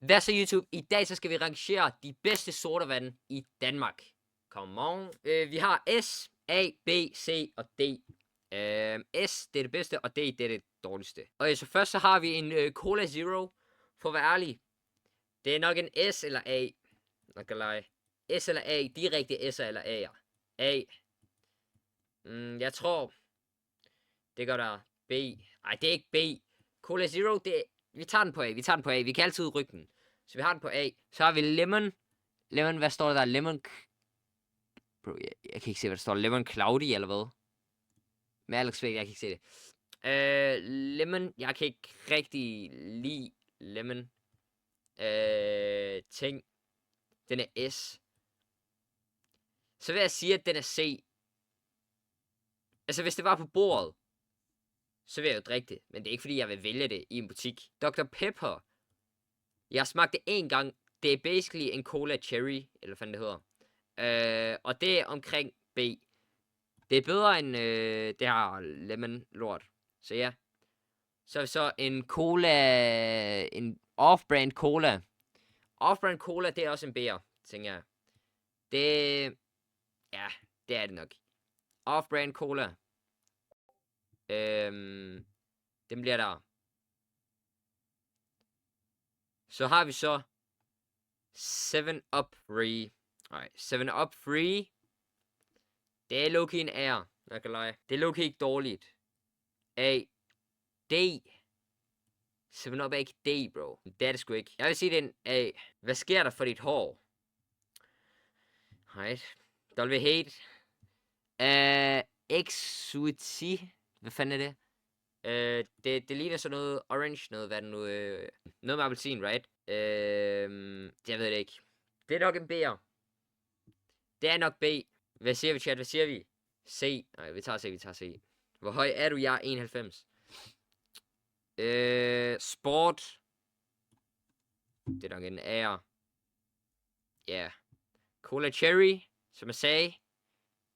Hvad så YouTube? I dag så skal vi rangere de bedste sodavand i Danmark. Come on. Vi har S, A, B, C og D. S, det er det bedste, og D, det er det dårligste. Og så først så har vi en Cola Zero. For at være ærlig, det er nok en S eller A. Jeg kan lege. S eller A, direkte S'er eller A'er. A. Jeg tror, det gør der B. Ej, det er ikke B. Cola Zero, vi tager den på A. Vi kan altid rykke den. Så vi har den på A. Så har vi Lemon. Lemon, hvad står der? Lemon... Bro, jeg kan ikke se, hvad der står. Lemon Cloudy, eller hvad? Med al respekt, jeg kan ikke se det. Lemon, jeg kan ikke rigtig lide Lemon. Ting. Den er S. Så vil jeg sige, at den er C. Altså, hvis det var på bordet, så vil jeg jo drikke det. Men det er ikke, fordi jeg vil vælge det i en butik. Dr. Pepper. Jeg smagte det en gang. Det er basically en cola cherry, eller hvad fanden det hedder. Og det er omkring B. Det er bedre end det her lemon lort. Så ja. Så en cola, en off-brand cola. Off-brand cola, det er også en B'er, tænker jeg. Ja, det er det nok. Off-brand cola. Den bliver der. Så har vi så 7-Up Free. Alright, 7-Up Free. Det er low-key en R, jeg kan lege. Det er low-key ikke dårligt. A. D. 7-Up er ikke D, bro. Det er det sgu ikke. Jeg vil sige, det er en A. Hvad sker der for dit hår? Alright. W-Hate. Exuiti. Hvad fanden er det? Det ligner sådan noget orange, noget, hvad er det nu? Noget med appelsin, right? Jeg ved det ikke. Det er nok en B'er. Det er nok B. Hvad siger vi, chat? Hvad siger vi? C. Nej, vi tager C. Hvor høj er du? Jeg er 91. Sport. Det er nok en A'er. Ja. Yeah. Cola Cherry, som jeg sagde.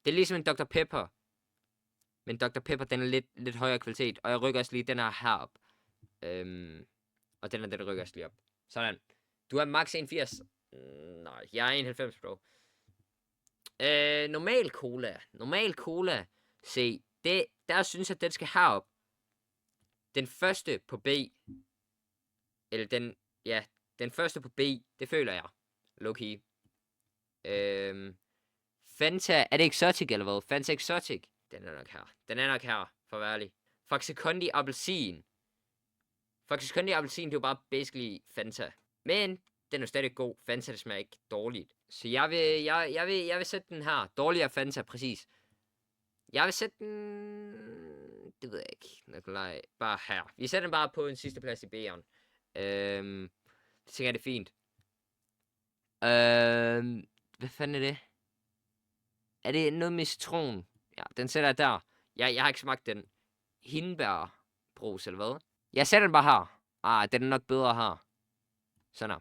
Det er ligesom en Dr. Pepper. Men Dr. Pepper, den er lidt højere kvalitet. Og jeg rykker også lige den her herop. Og den rykker også lige op. Sådan. Du er max 81. Nej, jeg er 91, bro. Normal cola. Se, der synes jeg, at den skal herop. Den første på B. Eller den første på B. Det føler jeg. Low-key. Fanta, er det Exotic eller hvad? Fanta Exotic. Den er nok her, for at være ærlig. Faxe Kondi Appelsin. Faxe Kondi Appelsin, det er jo bare basically Fanta. Men den er stadig god. Fanta, det smager ikke dårligt. Så jeg vil sætte den her. Dårligere Fanta, præcis. Jeg vil sætte den... Det ved jeg ikke. Bare her. Vi sætter den bare på en sidste plads i B'eren. Det tænker jeg, det er fint. Hvad fanden er det? Er det noget med citron? Ja, den sætter jeg der. Jeg har ikke smagt den. Hindbærbrus, eller hvad? Jeg sætter den bare her. Den er nok bedre her. Sådan her.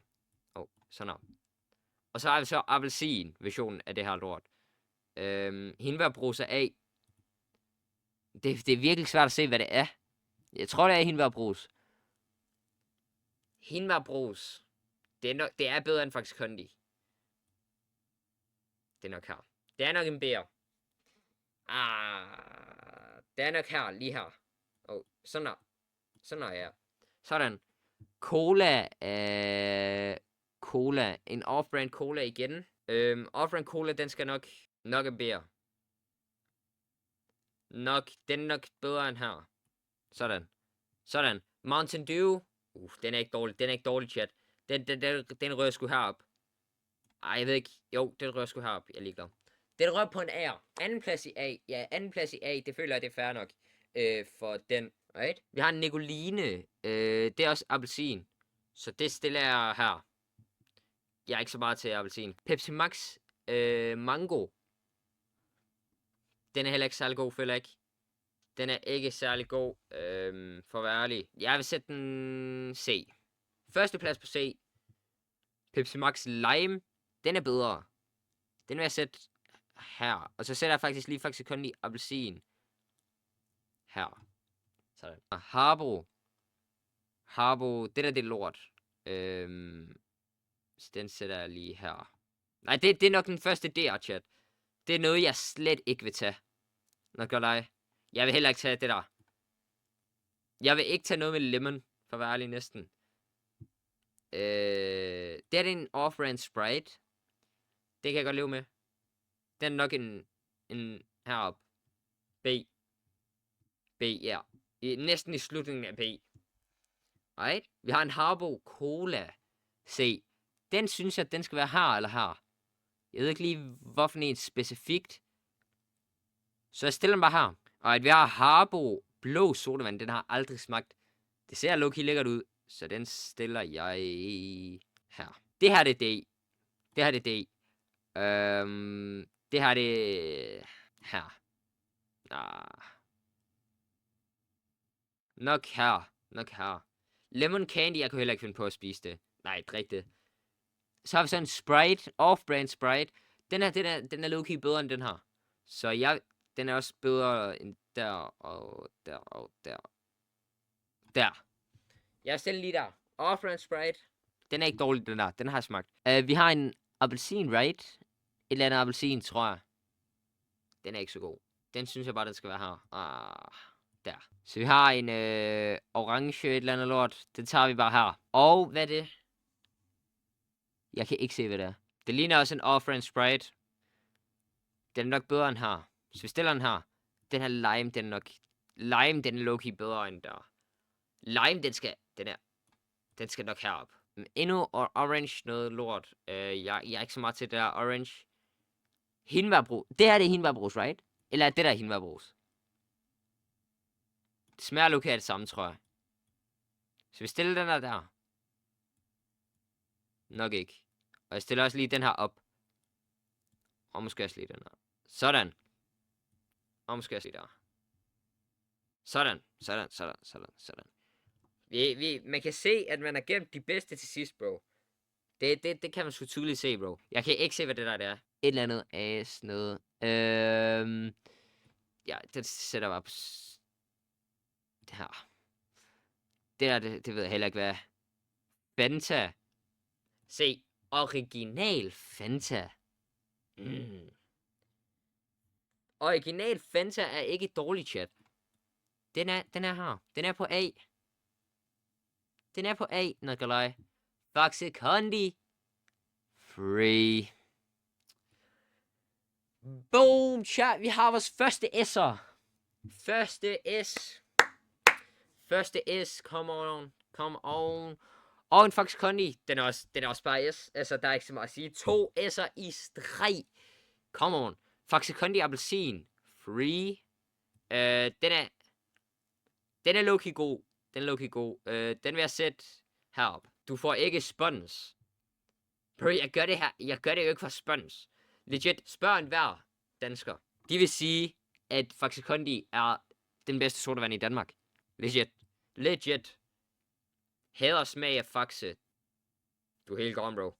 Sådan her. Og så har vi så appelsin-versionen af det her lort. Hindbærbrus er A. Det er virkelig svært at se, hvad det er. Jeg tror, det er hindbærbrus. Hindbærbrus. Det er bedre end Faxe Kondi. Det er nok her. Det er nok en B'er. Det er nok her, lige her. Sådan der. Sådan der, ja. Sådan. Cola. Cola. En off-brand cola igen. Off-brand cola, den skal nok en B'er. Den er nok bedre end her. Sådan. Mountain Dew. Den er ikke dårlig, chat. Den rører sgu herop. Jeg ved ikke. Jo, den rører sgu herop. Jeg er ligeglad. Den rører på en A. Anden plads i A. Ja, anden plads i A. Det føler jeg, det er fair nok. For den. Right? Vi har en Nicoline. Det er også appelsin. Så det stiller jeg her. Jeg er ikke så meget til appelsin. Pepsi Max. Mango. Den er heller ikke særlig god, føler jeg ikke. Den er ikke særlig god, for at være ærlig. Jeg vil sætte den C. Første plads på C. Pepsi Max Lime. Den er bedre. Den vil jeg sætte her. Og så sætter jeg faktisk lige Faxe Kondi Appelsin. Her. Sådan. Harbo. Det er lort. Så den sætter jeg lige her. Nej, det er nok den første der, chat. Det er noget, jeg slet ikke vil tage. Nå, gør dig. Jeg vil heller ikke tage det der. Jeg vil ikke tage noget med lemon, for at være ærlig næsten. Det er en off-brand Sprite. Det kan jeg godt leve med. Den er nok en herop. B. Ja. Næsten i slutningen af B. Right? Vi har en Harbo Cola C. Den synes jeg, den skal være her eller her. Jeg ved ikke lige, hvorfor en specifikt. Så jeg stiller den bare her. Og vi har Harbo blå sodavand. Den har aldrig smagt. Det ser low-key lækkert ud. Så den stiller jeg her. Det her det er D. Det her det er D. Det her det her. Nok her. Lemon candy, jeg kan heller ikke finde på at spise det. Nej, drik det. Så har vi så en Sprite, off-brand Sprite. Den er low-key bedre end den her. Så den er også bedre end der og der og der. Der. Jeg stiller lige der. Off-brand Sprite. Den er ikke dårlig, den der. Den har smagt. Vi har en appelsin, right? Et eller andet appelsin, tror jeg. Den er ikke så god. Den synes jeg bare, den skal være her. Der. Så vi har en orange et eller andet lort. Den tager vi bare her. Og hvad er det? Jeg kan ikke se, hvad det er. Det ligner også en off-brand Sprite. Den er nok bedre end her. Så vi stiller den her. Den her lime, den er nok... Lime, den er low-key bedre end der. Lime, den skal nok herop. Endnu orange noget lort. Jeg er ikke så meget til det der orange. Hindbærbrus. Det her det er hindbærbrus, right? Eller er det der hindbærbrus? Det smager low-key af det samme, tror jeg. Så vi stiller den der. Nok ikke. Og jeg stiller også lige den her op. Og måske også lige den her. Sådan. Og måske også lige der. Sådan. Man kan se, at man har gemt de bedste til sidst, bro. Det kan man sgu tydeligt se, bro. Jeg kan ikke se, hvad det der er. Et eller andet as noget. Ja, det sætter bare på... Det her. Det der, det ved jeg heller ikke, hvad. Fanta. Se. Original Fanta. Original Fanta er ikke dårlig, chat. Den er her. Den er på A. Den er på A, Nikolaj. Faxe Kondi. Free. Boom, chat. Vi har vores første S'er. Første S. Come on. Og en Faxe Kondi. Den er også bare S. Altså, der er ikke så meget at sige. 2 S'er i streg. Come on. Faxe Kondi appelsin. Free. Den er low-key god. Den vil jeg sætte herop. Du får ikke spons. Bro, jeg gør det jo ikke for spons. Legit, spørg en hver dansker. De vil sige, at Faxe Kondi er den bedste sodavand i Danmark. Legit. Hader smag af Faxe. Du er helt gone, bro.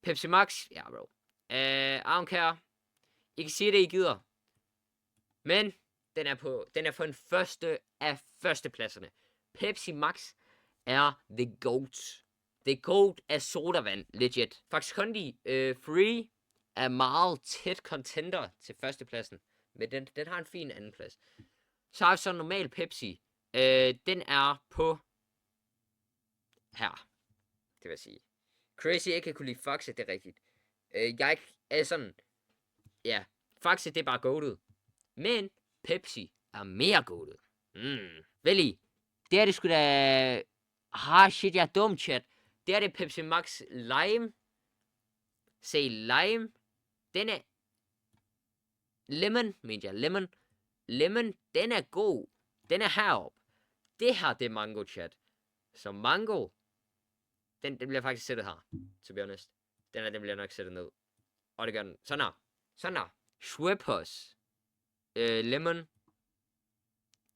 Pepsi Max, ja, bro. I don't care. I kan sige det, I gider. Men den er på en første af førstepladserne. Pepsi Max er the GOAT. The GOAT af sodavand, legit. Faxe Kondi Free er meget tæt contender til førstepladsen. Men den har en fin andenplads. Så har vi så normal Pepsi. Den er på her. Det vil jeg sige. Crazy ikke kan kunne lide Faxe, det er rigtigt. Jeg er sådan... Ja, Faxe det er bare goated. Men Pepsi er mere goated. Vel i. Det er det sgu da... shit, jeg er dum, chat. Det er det Pepsi Max Lime. Se, Lime. Den er... Lemon, mener jeg. Lemon, den er god. Den er herop. Det her, det er mango, chat. Så mango... Den bliver faktisk sættet her. To be honest. Den bliver nok sættet ned. Og det gør den. Sådan her. Schweppes. Lemon.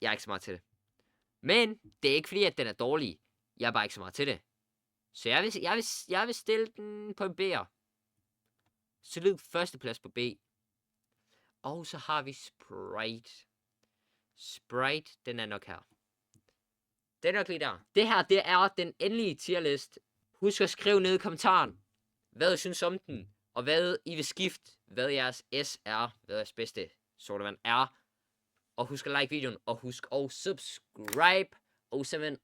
Jeg er ikke så meget til det. Men det er ikke fordi, at den er dårlig. Jeg er bare ikke så meget til det. Så jeg vil stille den på en B'er. Solid førsteplads på B. Og så har vi Sprite. Den er nok her. Det er nok lige der. Det her, det er den endelige tierlist. Husk at skrive ned i kommentaren, hvad I synes om den, og hvad I vil skifte, hvad jeres S er, hvad jeres bedste sodavand er. Og husk at like videoen, og husk at subscribe, og simpelthen